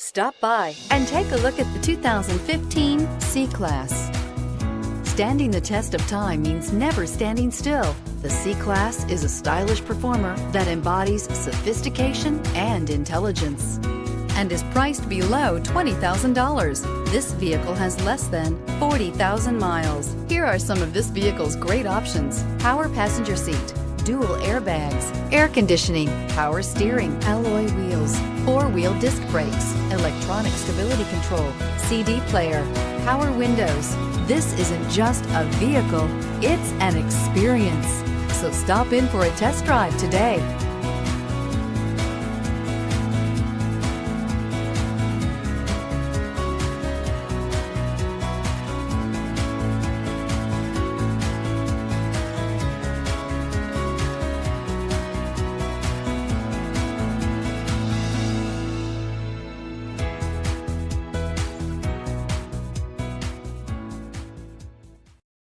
Stop by and take a look at the 2015 C-Class. Standing the test of time means never standing still. The C-Class is a stylish performer that embodies sophistication and intelligence and is priced below $20,000. This vehicle has less than 40,000 miles. Here are some of this vehicle's great options: power passenger seat, dual airbags, air conditioning, power steering, alloy wheels, four-wheel disc brakes, electronic stability control, CD player, power windows. This isn't just a vehicle, it's an experience. So stop in for a test drive today.